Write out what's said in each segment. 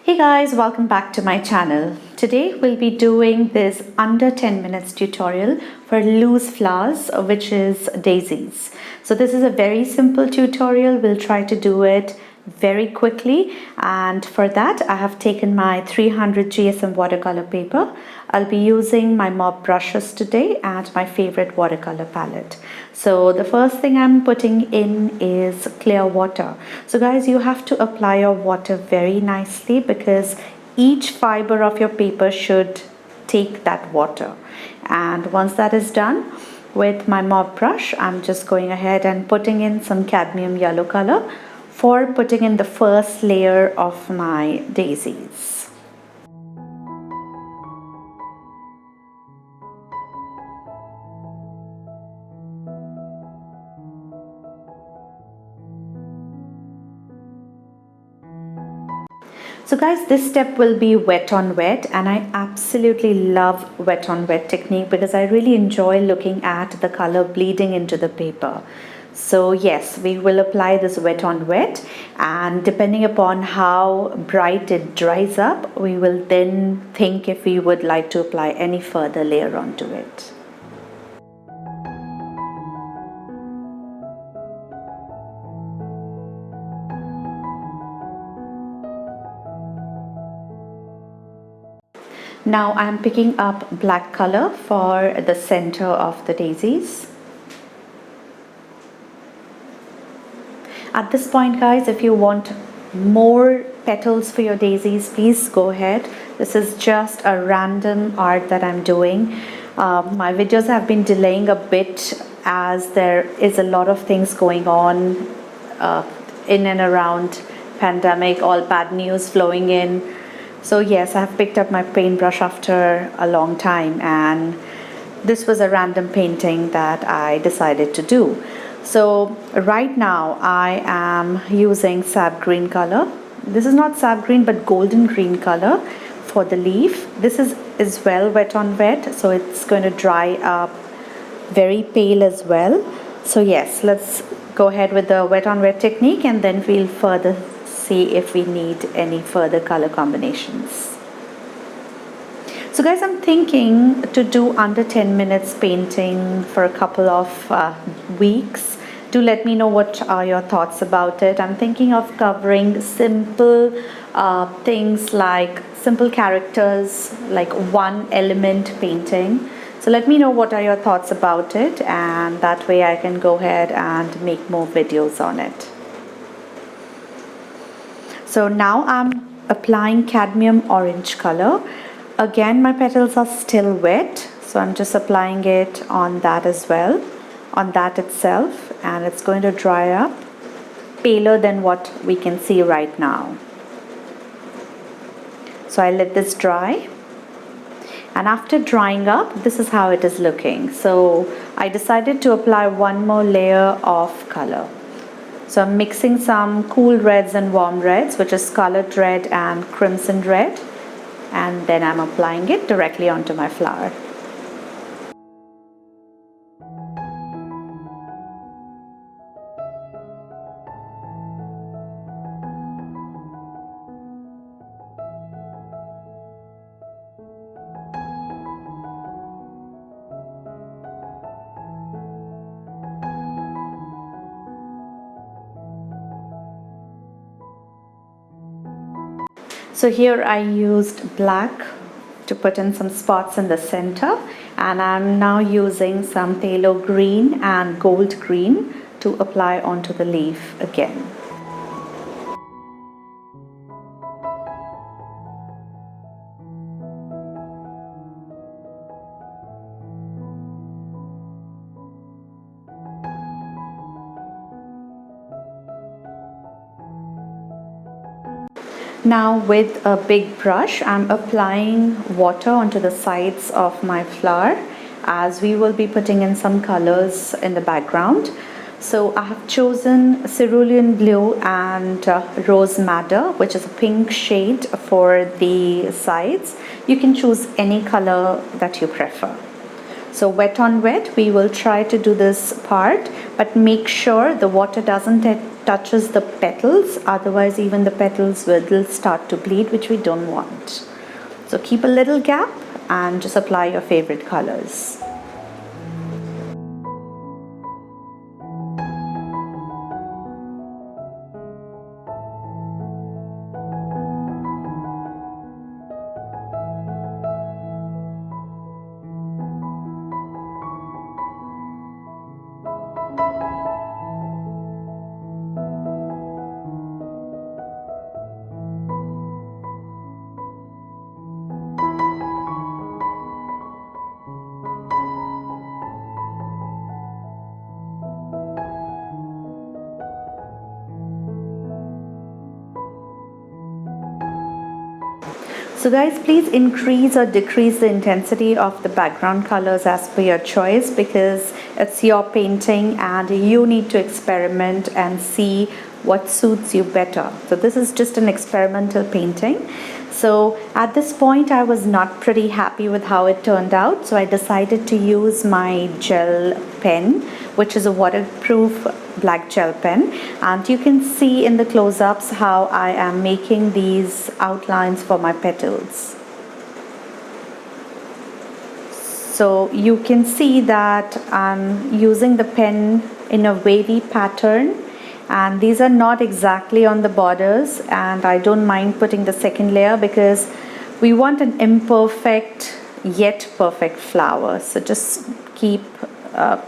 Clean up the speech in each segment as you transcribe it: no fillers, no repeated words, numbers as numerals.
Hey guys, welcome back to my channel. Today we'll be doing this under 10 minutes tutorial for loose flowers, which is daisies. So this is a very simple tutorial. We'll try to do it very quickly, and for that I have taken my 300 GSM watercolor paper. I'll be using my mob brushes today and my favorite watercolor palette. So the first thing I'm putting in is clear water. So guys, you have to apply your water very nicely because each fiber of your paper should take that water. And once that is done, with my mob brush, I'm just going ahead and putting in some cadmium yellow color for putting in the first layer of my daisies. So guys, this step will be wet on wet, and I absolutely love wet on wet technique because I really enjoy looking at the color bleeding into the paper. So yes, we will apply this wet on wet, and depending upon how bright it dries up, we will then think if we would like to apply any further layer onto it. Now I'm picking up black color for the center of the daisies. At this point guys, if you want more petals for your daisies, please go ahead. This is just a random art that I'm doing. My videos have been delaying a bit as there is a lot of things going on in and around pandemic, all bad news flowing in. So yes, I have picked up my paintbrush after a long time, and this was a random painting that I decided to do. So right now I am using sap green color. This is not sap green but golden green color for the leaf. This is as well wet on wet, so it's going to dry up very pale as well. So yes, let's go ahead with the wet on wet technique, and then we'll further see if we need any further color combinations. So guys, I'm thinking to do under 10 minutes painting for a couple of weeks. Do let me know what are your thoughts about it. I'm thinking of covering simple things like simple characters, like one element painting. So let me know what are your thoughts about it, and that way I can go ahead and make more videos on it. So now I'm applying cadmium orange color. Again, my petals are still wet, so I'm just applying it on that as well, on that itself, and it's going to dry up paler than what we can see right now. So I let this dry, and after drying up, this is how it is looking. So I decided to apply one more layer of color. So I'm mixing some cool reds and warm reds, which is colored red and crimson red, and then I'm applying it directly onto my flower. So here I used black to put in some spots in the center, and I'm now using some phthalo green and gold green to apply onto the leaf again. Now with a big brush, I'm applying water onto the sides of my flower, as we will be putting in some colors in the background. So I have chosen cerulean blue and rose madder, which is a pink shade for the sides. You can choose any color that you prefer. So wet on wet, we will try to do this part, but make sure the water doesn't touches the petals, otherwise even the petals will start to bleed, which we don't want. So keep a little gap and just apply your favorite colors. So guys, please increase or decrease the intensity of the background colors as per your choice, because it's your painting and you need to experiment and see what suits you better. So this is just an experimental painting. So at this point I was not pretty happy with how it turned out, so I decided to use my gel pen, which is a waterproof black gel pen, and you can see in the close-ups how I am making these outlines for my petals. So you can see that I'm using the pen in a wavy pattern, and these are not exactly on the borders, and I don't mind putting the second layer because we want an imperfect yet perfect flower. So just keep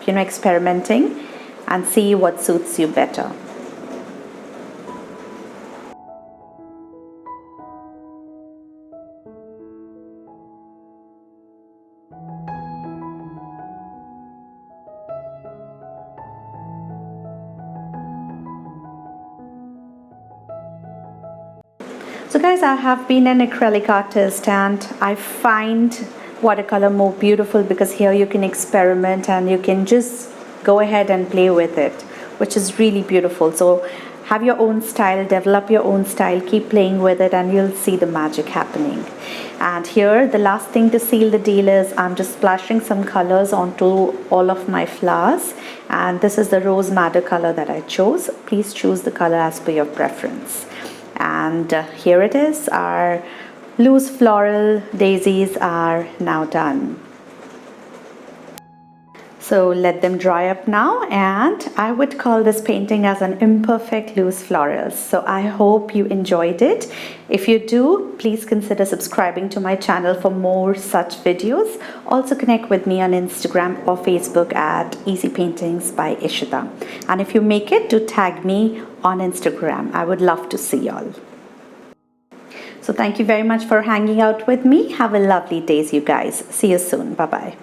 experimenting and see what suits you better. So guys, I have been an acrylic artist and I find watercolor more beautiful because here you can experiment and you can just go ahead and play with it, which is really beautiful. So have your own style, develop your own style, keep playing with it, and you'll see the magic happening. And here the last thing to seal the deal is I'm just splashing some colors onto all of my flowers, and this is the rose madder color that I chose. Please choose the color as per your preference. And here it is, our loose floral daisies are now done. So let them dry up now, and I would call this painting as an imperfect loose florals. So I hope you enjoyed it. If you do, please consider subscribing to my channel for more such videos. Also connect with me on Instagram or Facebook at Easy Paintings by Ishita. And if you make it, do tag me on Instagram. I would love to see y'all. So thank you very much for hanging out with me. Have a lovely day, you guys. See you soon. Bye-bye.